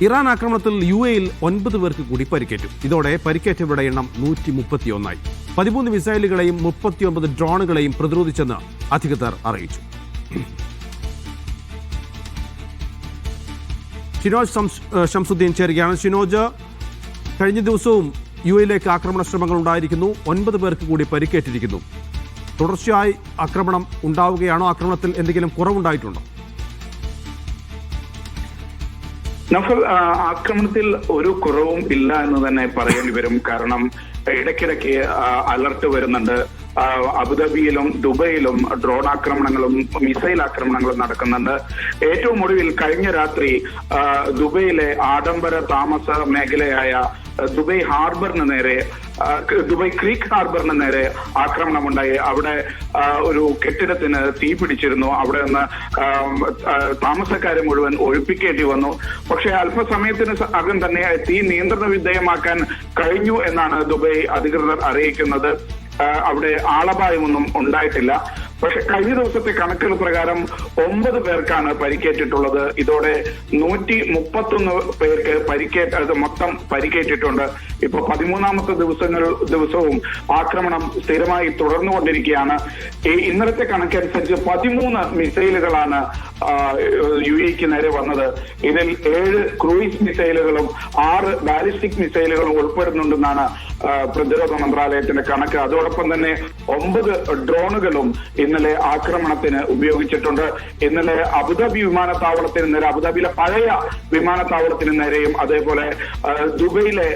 Iran ആക്രമണത്തിൽ UAE-ൽ 9 പേർക്ക് കൂടി പരിക്കേറ്റു. ഇതോടെ പരിക്കേറ്റവരുടെ എണ്ണം 131ആയി. 13 മിസൈലുകളെയും 39 ഡ്രോണുകളെയും പ്രതിരോധിച്ചെന്ന് അധികൃതർ അറിയിച്ചു. ഷിനോജ് ഷംസുദ്ദീൻ ചേരുകയാണ്. ഷിനോജ്, കഴിഞ്ഞ ദിവസവും UAE-ലേക്ക് ആക്രമണ ശ്രമങ്ങൾ ഉണ്ടായിരിക്കുന്നു. 9 പേർക്ക് കൂടി പരിക്കേറ്റിരിക്കുന്നു. തുടർച്ചയായി ആക്രമണം ഉണ്ടാവുകയാണോ? ആക്രമണത്തിൽ എന്തെങ്കിലും കുറവുണ്ടായിട്ടുണ്ടോ? നഫൽ, ആക്രമണത്തിൽ ഒരു കുറവും ഇല്ല എന്ന് തന്നെ പറയേണ്ടി വരും. കാരണം ഇടയ്ക്കിടയ്ക്ക് അലർട്ട് വരുന്നുണ്ട്. അബുദാബിയിലും ദുബൈയിലും ഡ്രോൺ ആക്രമണങ്ങളും മിസൈൽ ആക്രമണങ്ങളും നടക്കുന്നുണ്ട്. ഏറ്റവും ഒടുവിൽ കഴിഞ്ഞ രാത്രി ദുബൈയിലെ ആഡംബര താമസ മേഖലയായ ദുബൈ ഹാർബറിന് നേരെ, ദുബൈ ക്രീക്ക് ഹാർബറിന് നേരെ ആക്രമണമുണ്ടായി. അവിടെ ഒരു കെട്ടിടത്തിന് തീ പിടിച്ചിരുന്നു. അവിടെ നിന്ന് താമസക്കാരെ മുഴുവൻ ഒഴിപ്പിക്കേണ്ടി വന്നു. പക്ഷേ അല്പസമയത്തിന് അകം തന്നെ തീ നിയന്ത്രണ വിധേയമാക്കാൻ കഴിഞ്ഞു എന്നാണ് ദുബൈ അധികൃതർ അറിയിക്കുന്നത്. അവിടെ ആളപായമൊന്നും ഉണ്ടായിട്ടില്ല. പക്ഷെ കഴിഞ്ഞ ദിവസത്തെ കണക്കുകൾ പ്രകാരം 9 പേർക്കാണ് പരിക്കേറ്റിട്ടുള്ളത്. ഇതോടെ 131 പേർക്ക് മൊത്തം പരിക്കേറ്റിട്ടുണ്ട്. ഇപ്പൊ 13ാമത്തെ ദിവസവും ആക്രമണം സ്ഥിരമായി തുടർന്നുകൊണ്ടിരിക്കുകയാണ്. ഇന്നലത്തെ കണക്കനുസരിച്ച് 13 മിസൈലുകളാണ് UAE-ക്ക് നേരെ വന്നത്. ഇതിൽ 7 ക്രൂയിസ് മിസൈലുകളും 6 ബാലിസ്റ്റിക് മിസൈലുകളും ഉൾപ്പെടുന്നുണ്ടെന്നാണ് പ്രതിരോധ മന്ത്രാലയത്തിന്റെ കണക്ക്. അതോടൊപ്പം തന്നെ 9 ഡ്രോണുകളും ഇന്നലെ ആക്രമണത്തിന് ഉപയോഗിച്ചിട്ടുണ്ട്. ഇന്നലെ അബുദാബി വിമാനത്താവളത്തിന് നേരെ, അബുദാബിയിലെ പഴയ വിമാനത്താവളത്തിന് നേരെയും അതേപോലെ ദുബൈയിലെ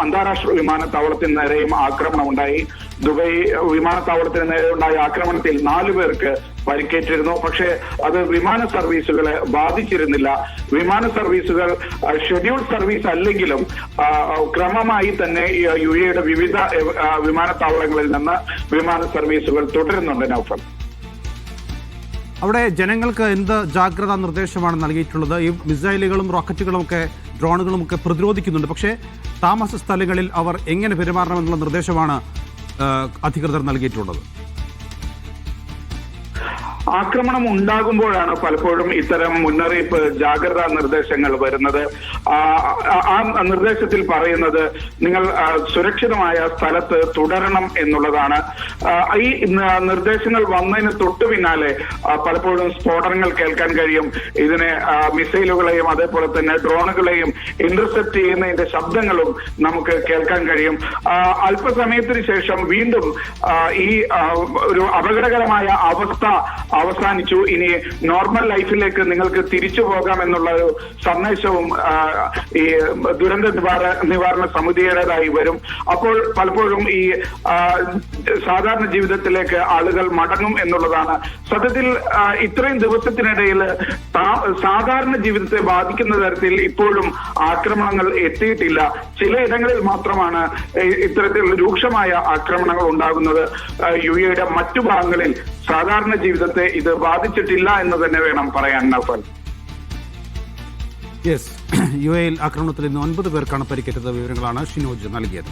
അന്താരാഷ്ട്ര വിമാനത്താവളത്തിന് നേരെയും ആക്രമണം ഉണ്ടായി. ദുബൈ വിമാനത്താവളത്തിന് നേരെ ഉണ്ടായ ആക്രമണത്തിൽ 4 പേർക്ക് പരിക്കേറ്റിരുന്നു. പക്ഷേ അത് വിമാന സർവീസുകളെ ബാധിച്ചിരുന്നില്ല. വിമാന സർവീസുകൾ ഷെഡ്യൂൾ സർവീസ് അല്ലെങ്കിലും ക്രമമായി തന്നെ UAE-യുടെ വിവിധ വിമാനത്താവളങ്ങളിൽ നിന്ന് വിമാന സർവീസുകൾ തുടരുന്നുണ്ട്. നൗഫൽ, അവിടെ ജനങ്ങൾക്ക് എന്ത് ജാഗ്രതാ നിർദ്ദേശമാണ് നൽകിയിട്ടുള്ളത്? ഈ മിസൈലുകളും റോക്കറ്റുകളും ഒക്കെ ഡ്രോണുകളും ഒക്കെ പ്രതിരോധിക്കുന്നുണ്ട്. പക്ഷേ താമസ സ്ഥലങ്ങളിൽ അവർ എങ്ങനെ പെരുമാറണമെന്നുള്ള നിർദ്ദേശമാണ് അധികൃതർ നൽകിയിട്ടുള്ളത്? ആക്രമണം ഉണ്ടാകുമ്പോഴാണ് പലപ്പോഴും ഇത്തരം മുന്നറിയിപ്പ്, ജാഗ്രതാ നിർദ്ദേശങ്ങൾ വരുന്നത്. ആ നിർദ്ദേശത്തിൽ പറയുന്നത് നിങ്ങൾ സുരക്ഷിതമായ സ്ഥലത്ത് തുടരണം എന്നുള്ളതാണ്. ഈ നിർദ്ദേശങ്ങൾ വന്നതിന് തൊട്ടു പിന്നാലെ പലപ്പോഴും സ്ഫോടനങ്ങൾ കേൾക്കാൻ കഴിയും. ഇതിനെ മിസൈലുകളെയും അതേപോലെ തന്നെ ഡ്രോണുകളെയും ഇന്റർസെപ്റ്റ് ചെയ്യുന്നതിന്റെ ശബ്ദങ്ങളും നമുക്ക് കേൾക്കാൻ കഴിയും. അല്പസമയത്തിന് ശേഷം വീണ്ടും ഈ ഒരു അപകടകരമായ അവസ്ഥ അവസാനിച്ചു, ഇനി നോർമൽ ലൈഫിലേക്ക് നിങ്ങൾക്ക് തിരിച്ചു പോകാം എന്നുള്ള ഒരു സന്ദേശവും ഈ ദുരന്ത നിവാരണ സമിതിയുടേതായി വരും. അപ്പോൾ പലപ്പോഴും ഈ സാധാരണ ജീവിതത്തിലേക്ക് ആളുകൾ മടങ്ങും എന്നുള്ളതാണ്. സത്യത്തിൽ ഇത്രയും ദിവസത്തിനിടയിൽ സാധാരണ ജീവിതത്തെ ബാധിക്കുന്ന തരത്തിൽ ഇപ്പോഴും ആക്രമണങ്ങൾ എത്തിയിട്ടില്ല. ചിലയിടങ്ങളിൽ മാത്രമാണ് ഇത്തരത്തിലുള്ള രൂക്ഷമായ ആക്രമണങ്ങൾ ഉണ്ടാകുന്നത്. UAE-യുടെ മറ്റു ഭാഗങ്ങളിൽ സാധാരണ ജീവിതത്തെ ഇത് ബാധിച്ചിട്ടില്ല എന്ന് തന്നെ വേണം പറയാൻ. നൗഫൽ, UAE-ൽ ആക്രമണത്തിൽ ഇന്ന് 9 പേർക്കാണ് പരിക്കേറ്റത്. വിവരങ്ങളാണ് ഷിനോജ് നൽകിയത്.